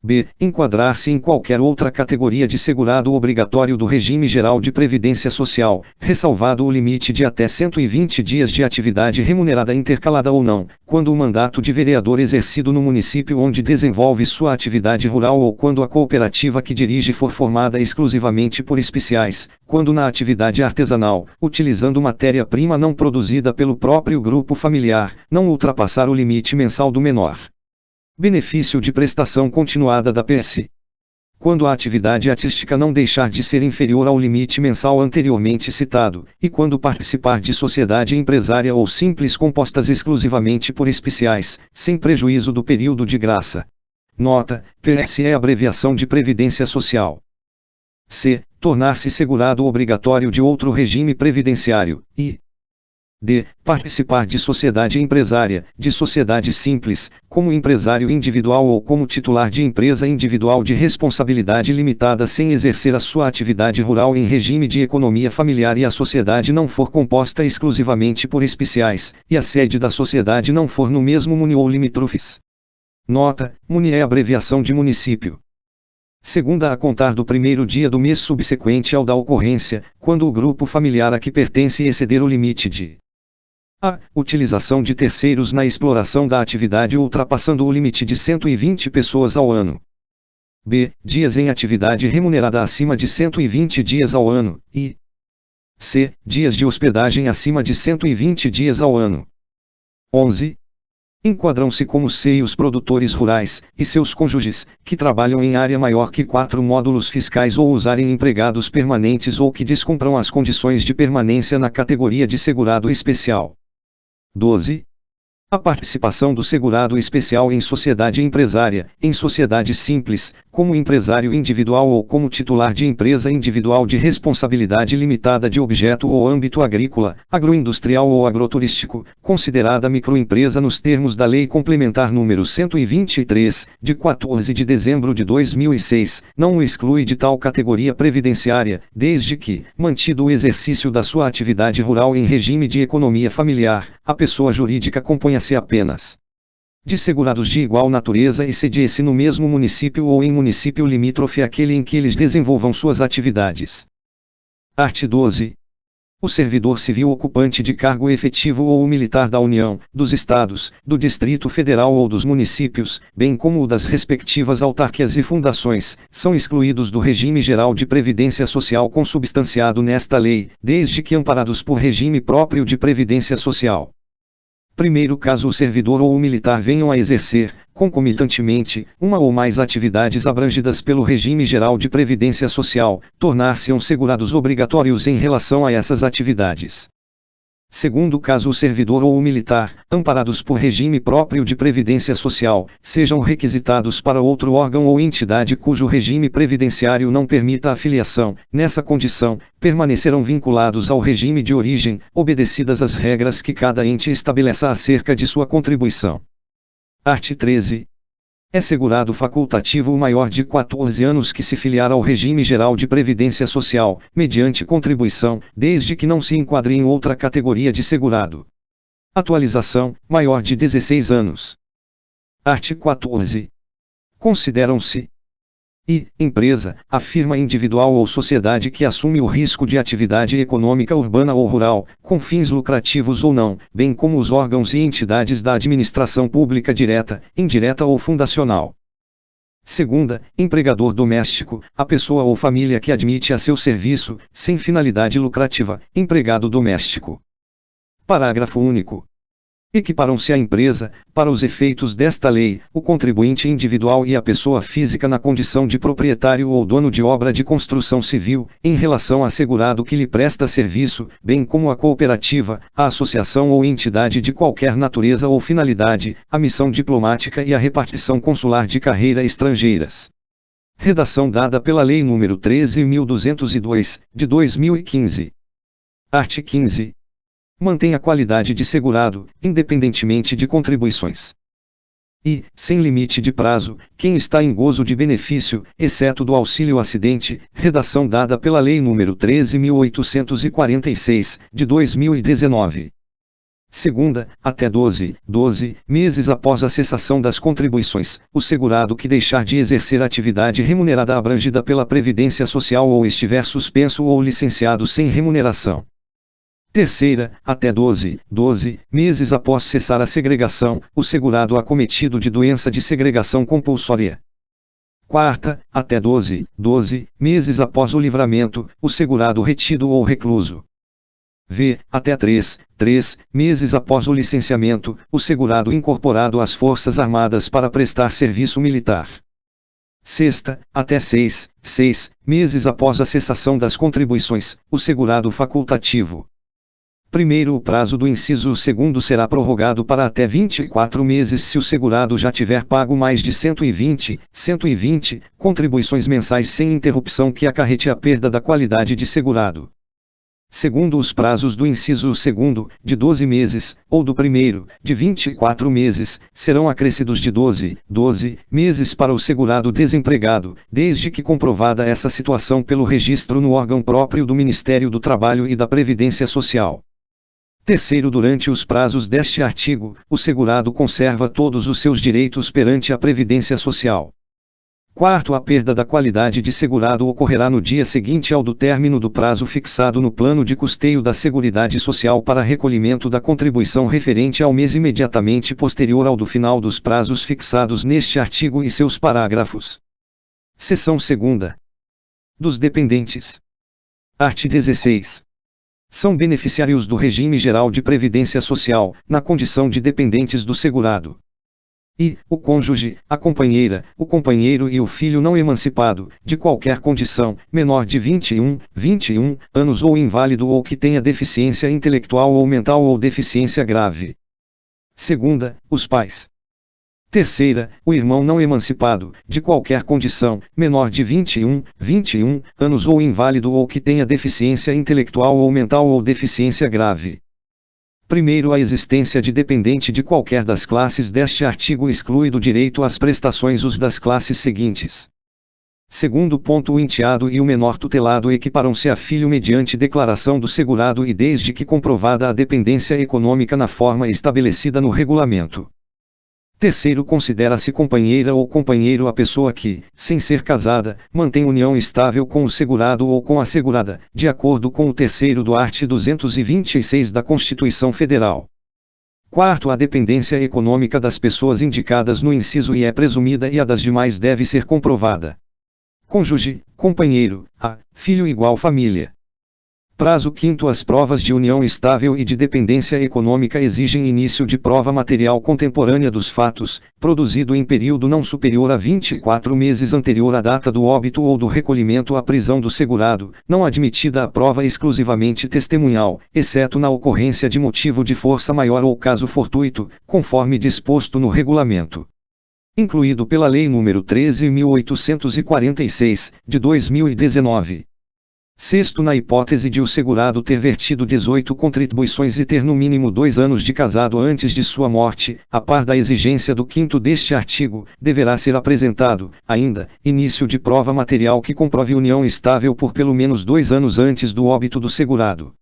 b. Enquadrar-se em qualquer outra categoria de segurado obrigatório do regime geral de previdência social, ressalvado o limite de até 120 dias de atividade remunerada intercalada ou não, quando o mandato de vereador exercido no município onde desenvolve sua atividade rural ou quando a cooperativa que dirige for formada exclusivamente por especiais, quando na atividade artesanal, utilizando matéria-prima não produzida pelo próprio grupo familiar, não ultrapassar o limite mensal do menor benefício de prestação continuada da PS. Quando a atividade artística não deixar de ser inferior ao limite mensal anteriormente citado, e quando participar de sociedade empresária ou simples compostas exclusivamente por especiais, sem prejuízo do período de graça. Nota: PS é abreviação de Previdência Social. C. Tornar-se segurado obrigatório de outro regime previdenciário, e d. Participar de sociedade empresária, de sociedade simples, como empresário individual ou como titular de empresa individual de responsabilidade limitada sem exercer a sua atividade rural em regime de economia familiar e a sociedade não for composta exclusivamente por especiais, e a sede da sociedade não for no mesmo MUNI ou limítrofes. Nota: MUNI é abreviação de município. Segunda a contar do primeiro dia do mês subsequente ao da ocorrência, quando o grupo familiar a que pertence exceder o limite de a. Utilização de terceiros na exploração da atividade ultrapassando o limite de 120 pessoas ao ano. b. Dias em atividade remunerada acima de 120 dias ao ano, e c. Dias de hospedagem acima de 120 dias ao ano. 11. Enquadram-se como C os produtores rurais, e seus cônjuges, que trabalham em área maior que 4 módulos fiscais ou usarem empregados permanentes ou que descumpram as condições de permanência na categoria de segurado especial. 12. A participação do segurado especial em sociedade empresária, em sociedade simples, como empresário individual ou como titular de empresa individual de responsabilidade limitada de objeto ou âmbito agrícola, agroindustrial ou agroturístico, considerada microempresa nos termos da Lei Complementar nº 123, de 14 de dezembro de 2006, não o exclui de tal categoria previdenciária, desde que, mantido o exercício da sua atividade rural em regime de economia familiar, a pessoa jurídica componha-se apenas de segurados de igual natureza e sede-se no mesmo município ou em município limítrofe àquele em que eles desenvolvam suas atividades. Art. 12. O servidor civil ocupante de cargo efetivo ou o militar da União, dos Estados, do Distrito Federal ou dos municípios, bem como o das respectivas autarquias e fundações, são excluídos do regime geral de previdência social consubstanciado nesta lei, desde que amparados por regime próprio de previdência social. Primeiro caso o servidor ou o militar venham a exercer, concomitantemente, uma ou mais atividades abrangidas pelo regime geral de previdência social, tornar-se-ão segurados obrigatórios em relação a essas atividades. Segundo caso o servidor ou o militar, amparados por regime próprio de previdência social, sejam requisitados para outro órgão ou entidade cujo regime previdenciário não permita a filiação, nessa condição, permanecerão vinculados ao regime de origem, obedecidas as regras que cada ente estabeleça acerca de sua contribuição. Art. 13. É segurado facultativo o maior de 14 anos que se filiar ao regime geral de previdência social, mediante contribuição, desde que não se enquadre em outra categoria de segurado. Atualização: maior de 16 anos. Art. 14. Consideram-se I. Empresa, a firma individual ou sociedade que assume o risco de atividade econômica urbana ou rural, com fins lucrativos ou não, bem como os órgãos e entidades da administração pública direta, indireta ou fundacional. Segunda, empregador doméstico, a pessoa ou família que admite a seu serviço, sem finalidade lucrativa, empregado doméstico. Parágrafo único. Equiparam-se à empresa, para os efeitos desta lei, o contribuinte individual e a pessoa física na condição de proprietário ou dono de obra de construção civil, em relação a segurado que lhe presta serviço, bem como a cooperativa, a associação ou entidade de qualquer natureza ou finalidade, a missão diplomática e a repartição consular de carreira estrangeiras. Redação dada pela Lei nº 13.202, de 2015. Art. 15. Mantém a qualidade de segurado, independentemente de contribuições. E, sem limite de prazo, quem está em gozo de benefício, exceto do auxílio-acidente, redação dada pela Lei nº 13.846, de 2019. Segunda, até 12 meses após a cessação das contribuições, o segurado que deixar de exercer atividade remunerada abrangida pela Previdência Social ou estiver suspenso ou licenciado sem remuneração. Terceira, até 12 meses após cessar a segregação, o segurado acometido de doença de segregação compulsória. Quarta, até 12 meses após o livramento, o segurado retido ou recluso. V. Até 3 meses após o licenciamento, o segurado incorporado às Forças Armadas para prestar serviço militar. Sexta, até 6 meses após a cessação das contribuições, o segurado facultativo. Primeiro, o prazo do inciso 2 será prorrogado para até 24 meses se o segurado já tiver pago mais de 120 contribuições mensais sem interrupção que acarrete a perda da qualidade de segurado. Segundo, os prazos do inciso 2, de 12 meses, ou do primeiro, de 24 meses, serão acrescidos de 12 meses para o segurado desempregado, desde que comprovada essa situação pelo registro no órgão próprio do Ministério do Trabalho e da Previdência Social. Terceiro, durante os prazos deste artigo, o segurado conserva todos os seus direitos perante a Previdência Social. Quarto, a perda da qualidade de segurado ocorrerá no dia seguinte ao do término do prazo fixado no plano de custeio da Seguridade Social para recolhimento da contribuição referente ao mês imediatamente posterior ao do final dos prazos fixados neste artigo e seus parágrafos. Seção 2ª. Dos dependentes. Art. 16. São beneficiários do regime geral de previdência social, na condição de dependentes do segurado. I. O cônjuge, a companheira, o companheiro e o filho não emancipado, de qualquer condição, menor de 21 anos ou inválido ou que tenha deficiência intelectual ou mental ou deficiência grave. Segunda, os pais. Terceira, o irmão não emancipado, de qualquer condição, menor de 21 anos ou inválido ou que tenha deficiência intelectual ou mental ou deficiência grave. Primeiro, a existência de dependente de qualquer das classes deste artigo exclui do direito às prestações os das classes seguintes. Segundo ponto, o enteado e o menor tutelado equiparam-se a filho mediante declaração do segurado e desde que comprovada a dependência econômica na forma estabelecida no regulamento. Terceiro, considera-se companheira ou companheiro a pessoa que, sem ser casada, mantém união estável com o segurado ou com a segurada, de acordo com o terceiro do art. 226 da Constituição Federal. Quarto, a dependência econômica das pessoas indicadas no inciso I é presumida e a das demais deve ser comprovada. Cônjuge, companheiro, filho igual família. Prazo quinto, as provas de união estável e de dependência econômica exigem início de prova material contemporânea dos fatos, produzido em período não superior a 24 meses anterior à data do óbito ou do recolhimento à prisão do segurado, não admitida a prova exclusivamente testemunhal, exceto na ocorrência de motivo de força maior ou caso fortuito, conforme disposto no regulamento. Incluído pela Lei nº 13.846, de 2019. Sexto, na hipótese de o segurado ter vertido 18 contribuições e ter no mínimo 2 anos de casado antes de sua morte, a par da exigência do 5º deste artigo, deverá ser apresentado, ainda, início de prova material que comprove união estável por pelo menos 2 anos antes do óbito do segurado.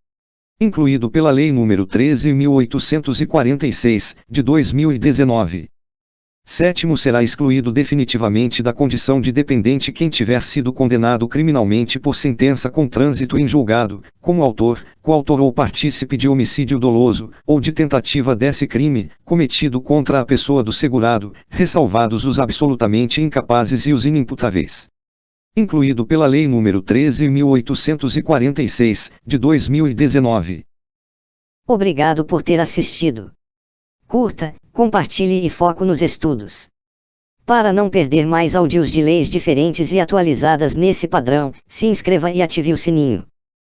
Incluído pela Lei nº 13.846, de 2019. Sétimo, será excluído definitivamente da condição de dependente quem tiver sido condenado criminalmente por sentença com trânsito em julgado, como autor, coautor ou partícipe de homicídio doloso, ou de tentativa desse crime, cometido contra a pessoa do segurado, ressalvados os absolutamente incapazes e os inimputáveis. Incluído pela Lei nº 13.846, de 2019. Obrigado por ter assistido. Curta, compartilhe e foco nos estudos. Para não perder mais áudios de leis diferentes e atualizadas nesse padrão, se inscreva e ative o sininho.